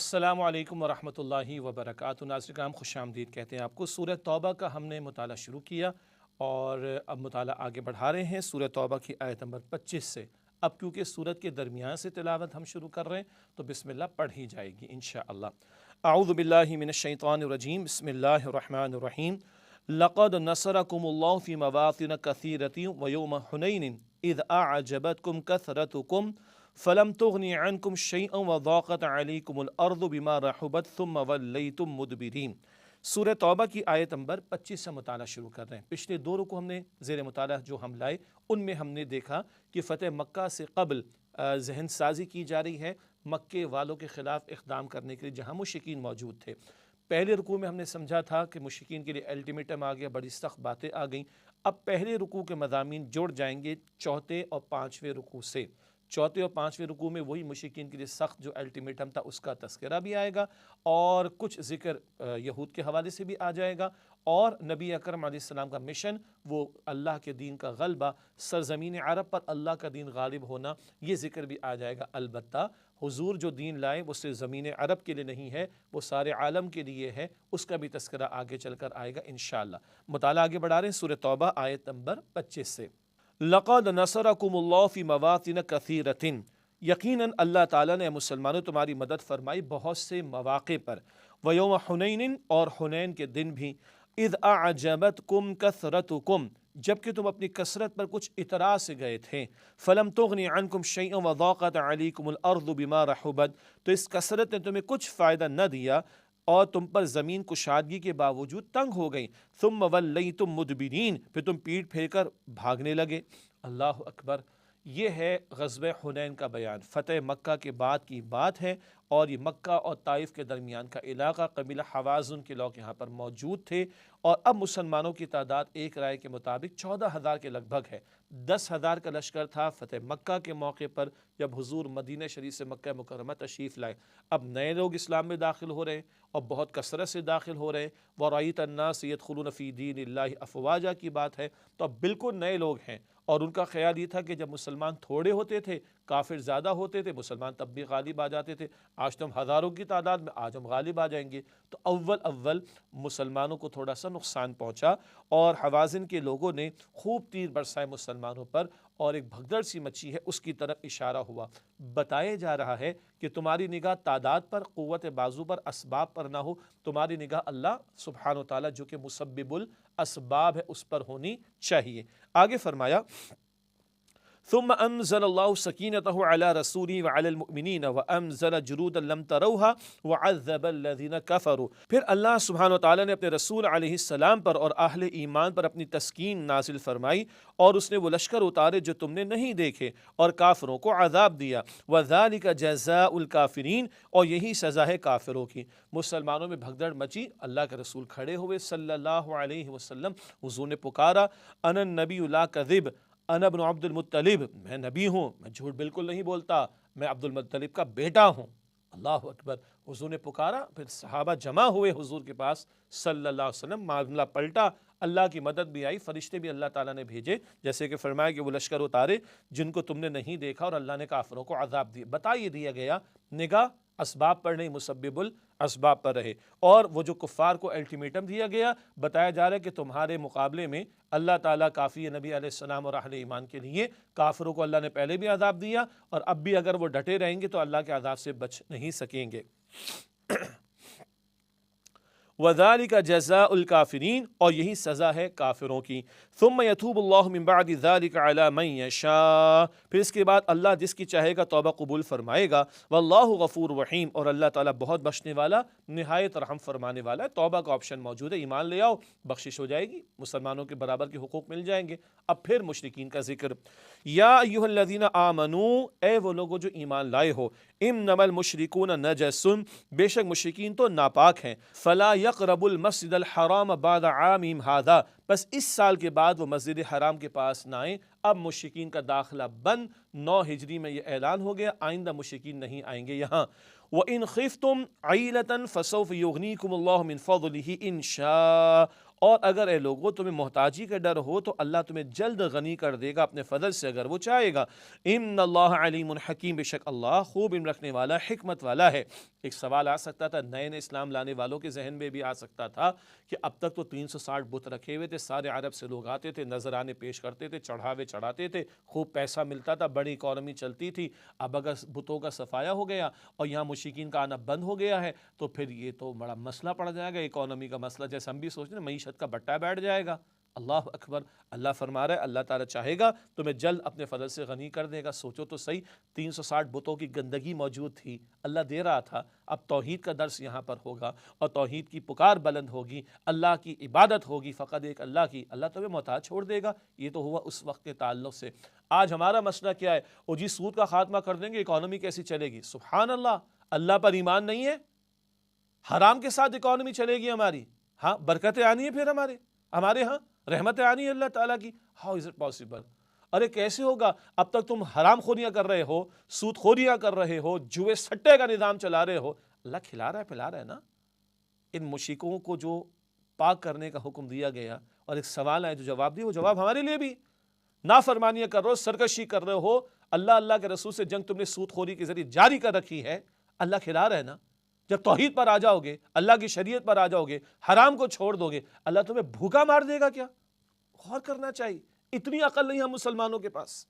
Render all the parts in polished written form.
السلام علیکم ورحمۃ اللہ وبرکاتہ۔ ناظرین کرام خوش آمدید کہتے ہیں آپ کو۔ سورہ توبہ کا ہم نے مطالعہ شروع کیا اور اب مطالعہ آگے بڑھا رہے ہیں سورہ توبہ کی آیت نمبر 25 سے۔ اب کیونکہ سورت کے درمیان سے تلاوت ہم شروع کر رہے ہیں تو بسم اللہ پڑھی جائے گی انشاءاللہ۔ اعوذ باللہ من الشیطان الرجیم، بسم اللہ الرحمن الرحیم۔ لقد نصرکم اللہ فی مواطن کثیرۃ ویوم حنین اذ اعجبتکم کثرتکم فلم تغن عنکم شیئا وضاقت علیکم الارض بما رحبت ثم ولیتم مدبرین۔ سورہ توبہ کی آیت نمبر 25 سے مطالعہ شروع کر رہے ہیں۔ پچھلے دو رکوع ہم نے زیر مطالعہ جو ہم لائے ان میں ہم نے دیکھا کہ فتح مکہ سے قبل ذہن سازی کی جا رہی ہے مکے والوں کے خلاف اقدام کرنے کے لیے جہاں مشرکین موجود تھے۔ پہلے رکوع میں ہم نے سمجھا تھا کہ مشرکین کے لیے الٹیمیٹم آ گیا، بڑی سخت باتیں آ گئیں۔ اب پہلے رکوع کے مضامین جڑ جائیں گے چوتھے اور پانچویں رکوع سے۔ چوتھے اور پانچویں رکوع میں وہی مشرکین کے لیے سخت جو الٹیمیٹم تھا اس کا تذکرہ بھی آئے گا اور کچھ ذکر یہود کے حوالے سے بھی آ جائے گا، اور نبی اکرم علیہ السلام کا مشن وہ اللہ کے دین کا غلبہ، سرزمین عرب پر اللہ کا دین غالب ہونا، یہ ذکر بھی آ جائے گا۔ البتہ حضور جو دین لائے وہ صرف زمین عرب کے لیے نہیں ہے، وہ سارے عالم کے لیے ہے، اس کا بھی تذکرہ آگے چل کر آئے گا انشاءاللہ۔ مطالعہ آگے بڑھا رہے ہیں سورہ توبہ آیت نمبر 25 سے۔ لقد نصرکم اللہ فی مواطن کثیرۃ، یقیناً اللہ تعالیٰ نے مسلمانوں تمہاری مدد فرمائی بہت سے مواقع پر، ویوم حنین اور حنین کے دن بھی، اذ اعجبتکم کثرتکم جبکہ تم اپنی کثرت پر کچھ اعتراض سے گئے تھے، فلم تغنی عنکم شیئا وضاقت علیکم الارض بما رحبت تو اس کثرت نے تمہیں کچھ فائدہ نہ دیا اور تم پر زمین کشادگی کے باوجود تنگ ہو گئی، ثم ولیتم مدبرین پھر تم پیٹ پھیر کر بھاگنے لگے۔ اللہ اکبر۔ یہ ہے غزوہ حنین کا بیان، فتح مکہ کے بعد کی بات ہے، اور یہ مکہ اور طائف کے درمیان کا علاقہ، قبیلہ حوازن کے لوگ یہاں پر موجود تھے، اور اب مسلمانوں کی تعداد ایک رائے کے مطابق 14,000 کے لگ بھگ ہے۔ 10,000 کا لشکر تھا فتح مکہ کے موقع پر جب حضور مدینہ شریف سے مکہ مکرمہ تشریف لائے۔ اب نئے لوگ اسلام میں داخل ہو رہے ہیں اور بہت کثرت سے داخل ہو رہے ہیں، وَرَأَيْتَ النَّاسَ يَدْخُلُونَ فِي دِينِ اللَّهِ أَفْوَاجًا کی بات ہے، تو اب بالکل نئے لوگ ہیں، اور ان کا خیال یہ تھا کہ جب مسلمان تھوڑے ہوتے تھے کافر زیادہ ہوتے تھے، مسلمان تب بھی غالب آ جاتے تھے، آج تو ہم ہزاروں کی تعداد میں، آج ہم غالب آ جائیں گے۔ تو اول مسلمانوں کو تھوڑا سا نقصان پہنچا، اور حوازن کے لوگوں نے خوب تیر برسائے مسلمانوں پر، اور ایک بھگدڑ سی مچی ہے اس کی طرف اشارہ ہوا۔ بتایا جا رہا ہے کہ تمہاری نگاہ تعداد پر، قوت بازو پر، اسباب پر نہ ہو، تمہاری نگاہ اللہ سبحانہ وتعالی جو کہ مسبب الاسباب ہے اس پر ہونی چاہیے۔ آگے فرمایا ثم انزل اللہ سکینتہ علی رسولہ وعلی المؤمنین وانزل جنودا لم تروها وعذب الذین کفروا، پھر اللہ سبحانہ وتعالی نے اپنے رسول علیہ السلام پر اور اہل ایمان پر اپنی تسکین نازل فرمائی، اور اس نے وہ لشکر اتارے جو تم نے نہیں دیکھے، اور کافروں کو عذاب دیا۔ وذالک جزاء الکافرین، اور یہی سزا ہے کافروں کی۔ مسلمانوں میں بھگدڑ مچی، اللہ کے رسول کھڑے ہوئے صلی اللہ علیہ وسلم، حضور نے پکارا انا النبی لا کذب، انا ابن عبد المطلب، میں نبی ہوں، میں جھوٹ بالکل نہیں بولتا، میں عبد المطلب کا بیٹا ہوں۔ اللہ اکبر۔ حضور نے پکارا، پھر صحابہ جمع ہوئے حضور کے پاس صلی اللہ علیہ وسلم، معاملہ پلٹا، اللہ کی مدد بھی آئی، فرشتے بھی اللہ تعالیٰ نے بھیجے، جیسے کہ فرمایا کہ وہ لشکر اتارے جن کو تم نے نہیں دیکھا، اور اللہ نے کافروں کو عذاب دیا۔ بتا یہ دیا گیا نگاہ اسباب پر نہیں، مسبب الاسباب پر رہے۔ اور وہ جو کفار کو الٹیمیٹم دیا گیا، بتایا جا رہا ہے کہ تمہارے مقابلے میں اللہ تعالیٰ کافی ہے نبی علیہ السلام اور اہل ایمان کے لیے۔ کافروں کو اللہ نے پہلے بھی عذاب دیا، اور اب بھی اگر وہ ڈٹے رہیں گے تو اللہ کے عذاب سے بچ نہیں سکیں گے۔ وذالک جزاء الکافرین، اور یہی سزا ہے کافروں کی۔ ثم یتوب اللہ من بعد ذلک علی من یشاء، پھر اس کے بعد اللہ جس کی چاہے گا توبہ قبول فرمائے گا۔ واللہ غفور رحیم، اور اللہ تعالیٰ بہت بخشنے والا، نہایت رحم فرمانے والا ہے۔ توبہ کا آپشن موجود ہے، ایمان لے آؤ، بخشش ہو جائے گی، مسلمانوں کے برابر کے حقوق مل جائیں گے۔ اب پھر مشرکین کا ذکر۔ یا ایھا الذین آمنوا، اے وہ لوگو جو ایمان لائے ہو، انما المشرکون نجس، بے شک مشرکین تو ناپاک ہیں، فلا یقربوا المسجد الحرام بعد عامہم ھذا، بس اس سال کے بعد وہ مسجد حرام کے پاس نہ آئیں۔ اب مشرکین کا داخلہ بند، 9 ہجری میں یہ اعلان ہو گیا، آئندہ مشرکین نہیں آئیں گے یہاں۔ وَإِنْ خِفْتُمْ عَيْلَةً فَسَوْفَ يُغْنِيكُمُ اللَّهُ مِنْ فَضْلِهِ إِنْ شَاءَ، اور اگر اے لوگوں تمہیں محتاجی کا ڈر ہو تو اللہ تمہیں جلد غنی کر دے گا اپنے فضل سے اگر وہ چاہے گا۔ ان اللہ علیم حکیم، بے شک اللہ خوب علم رکھنے والا، حکمت والا ہے۔ ایک سوال آ سکتا تھا، نئے اسلام لانے والوں کے ذہن میں بھی آ سکتا تھا کہ اب تک تو 360 بت رکھے ہوئے تھے، سارے عرب سے لوگ آتے تھے، نذرانے پیش کرتے تھے، چڑھاوے چڑھاتے تھے، خوب پیسہ ملتا تھا، بڑی اکانومی چلتی تھی۔ اب اگر بتوں کا صفایا ہو گیا اور یہاں مشرکین کا آنا بند ہو گیا ہے تو پھر یہ تو بڑا مسئلہ پڑ جائے گا، اکانومی کا مسئلہ، جیسے ہم بھی سوچ رہے ہیں معیشت کا بٹا بیٹھ جائے گا۔ اللہ اکبر، اللہ فرما رہا ہے اللہ تعالیٰ چاہے گا تمہیں جلد اپنے فضل سے غنی کر دے گا۔ سوچو تو صحیح، 360 بتوں کی گندگی موجود تھی، اللہ دے رہا تھا، اب توحید کا درس یہاں پر ہوگا اور توحید کی پکار بلند ہوگی، اللہ کی عبادت ہوگی، فقط ایک اللہ کی، اللہ تمہیں محتاج چھوڑ دے گا۔ یہ تو ہوا اس وقت کے تعلق سے۔ آج ہمارا مسئلہ کیا ہے؟ او جی سود کا خاتمہ کر دیں گے، اکانومی کیسی چلے گی؟ سبحان اللہ، اللہ پر ایمان نہیں ہے، حرام کے ساتھ اکانومی چلے گی ہماری، ہاں برکتیں آنی ہے، پھر ہمارے ہاں رحمتیں آنی ہے اللہ تعالیٰ کی۔ How is it possible? ارے کیسے ہوگا؟ اب تک تم حرام خوریاں کر رہے ہو، سود خوریاں کر رہے ہو، جوئے سٹے کا نظام چلا رہے ہو، اللہ کھلا رہا ہے پلا رہا ہے نا۔ ان مشرکوں کو جو پاک کرنے کا حکم دیا گیا اور ایک سوال ہے جو جواب دی، وہ جواب ہمارے لیے بھی، نافرمانیاں کر رہے ہو، سرکشی کر رہے ہو، اللہ کے رسول سے جنگ تم نے سود خوری کے ذریعے جاری کر رکھی ہے، اللہ کھلا رہا ہے نا۔ جب توحید پر آ جاؤ گے، اللہ کی شریعت پر آ جاؤ گے، حرام کو چھوڑ دو گے، اللہ تمہیں بھوکا مار دے گا کیا؟ غور کرنا چاہیے، اتنی عقل نہیں ہم مسلمانوں کے پاس۔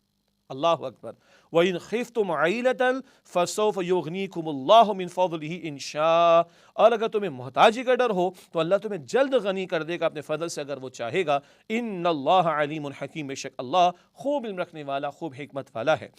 اللہ اکبر۔ وَإِنْ خِفْتُمْ عَيْلَةً فَسَوْفَ يُغْنِيكُمُ اللَّهُ مِنْ فَضْلِهِ إِنْ شَاءَ، اور اگر تمہیں محتاجی کا ڈر ہو تو اللہ تمہیں جلد غنی کر دے گا اپنے فضل سے اگر وہ چاہے گا۔ إِنَّ اللَّهَ عَلِيمٌ حَكِيمٌ، بے شک اللہ خوب علم رکھنے والا، خوب حکمت والا ہے۔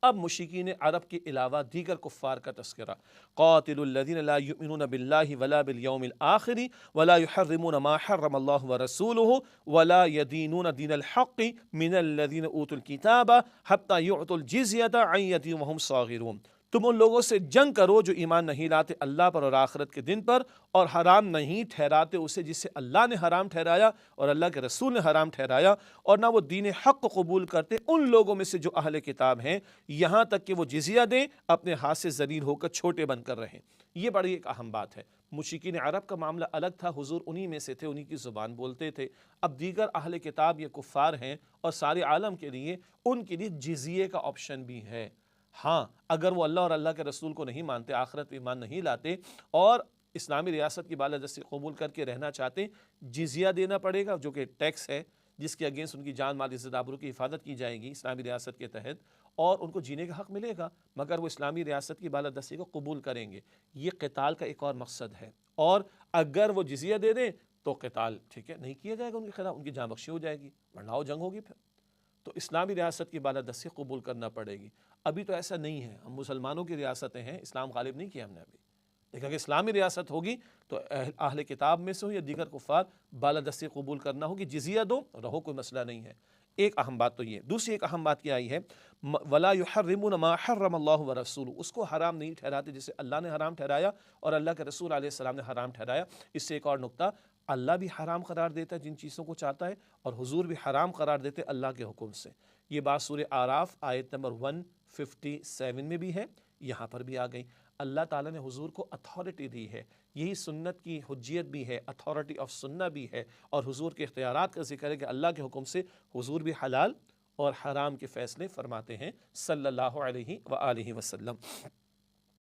اب مشرکین عرب کے علاوہ دیگر کفار کا تذکرہ۔ قاتلوا الذین لا یؤمنون باللہ ولا بالیوم الآخر ولا یحرمون ما حرم اللہ ورسولہ ولا یدینون دین الحق من الذین اوتوا الکتاب حتی یعطوا الجزیۃ عن ید وہم صاغرون۔ تم ان لوگوں سے جنگ کرو جو ایمان نہیں لاتے اللہ پر اور آخرت کے دن پر، اور حرام نہیں ٹھہراتے اسے جسے اللہ نے حرام ٹھہرایا اور اللہ کے رسول نے حرام ٹھہرایا، اور نہ وہ دین حق قبول کرتے ان لوگوں میں سے جو اہل کتاب ہیں، یہاں تک کہ وہ جزیہ دیں، اپنے ہاتھ سے ذلیل ہو کر چھوٹے بن کر رہیں۔ یہ بڑی ایک اہم بات ہے۔ مشرکین عرب کا معاملہ الگ تھا، حضور انہی میں سے تھے، انہی کی زبان بولتے تھے۔ اب دیگر اہل کتاب یہ کفار ہیں اور سارے عالم کے لیے ان کے لیے جزیے کا آپشن بھی ہے۔ ہاں اگر وہ اللہ اور اللہ کے رسول کو نہیں مانتے، آخرت ایمان نہیں لاتے اور اسلامی ریاست کی بالادستی قبول کر کے رہنا چاہتے، جزیہ دینا پڑے گا، جو کہ ٹیکس ہے جس کے اگینسٹ ان کی جان مال عزت آبرو کی حفاظت کی جائے گی اسلامی ریاست کے تحت، اور ان کو جینے کا حق ملے گا مگر وہ اسلامی ریاست کی بالادستی کو قبول کریں گے۔ یہ قتال کا ایک اور مقصد ہے، اور اگر وہ جزیہ دے دیں تو قتال ٹھیک ہے نہیں کیا جائے گا ان کے خلاف، ان کی جان بخشی ہو جائے گی، ورنہ وہ جنگ ہوگی۔ پھر تو اسلامی ریاست کی بالادستی قبول کرنا پڑے گی۔ ابھی تو ایسا نہیں ہے، ہم مسلمانوں کی ریاستیں ہیں، اسلام غالب نہیں کیا ہم نے ابھی، لیکن اگر اسلامی ریاست ہوگی تو اہل کتاب میں سے ہو یا دیگر کفار بالادستی قبول کرنا ہوگی، جزیہ دو رہو، کوئی مسئلہ نہیں ہے۔ ایک اہم بات تو یہ۔ دوسری ایک اہم بات کیا آئی ہے، وَلَا يُحَرِّمُونَ مَا حَرَّمَ اللَّهُ وَرَسُولُهُ، اس کو حرام نہیں ٹھہراتے جسے اللہ نے حرام ٹھہرایا اور اللہ کے رسول علیہ السلام نے حرام ٹھہرایا۔ اس سے ایک اور نقطہ، اللہ بھی حرام قرار دیتا ہے جن چیزوں کو چاہتا ہے، اور حضور بھی حرام قرار دیتے اللہ کے حکم سے۔ یہ بات سورہ اعراف آیت نمبر 157 میں بھی ہے، یہاں پر بھی آ گئی۔ اللہ تعالیٰ نے حضور کو اتھارٹی دی ہے، یہی سنت کی حجیت بھی ہے، اتھارٹی آف سنہ بھی ہے، اور حضور کے اختیارات کا ذکر ہے کہ اللہ کے حکم سے حضور بھی حلال اور حرام کے فیصلے فرماتے ہیں صلی اللہ علیہ وآلہ وسلم۔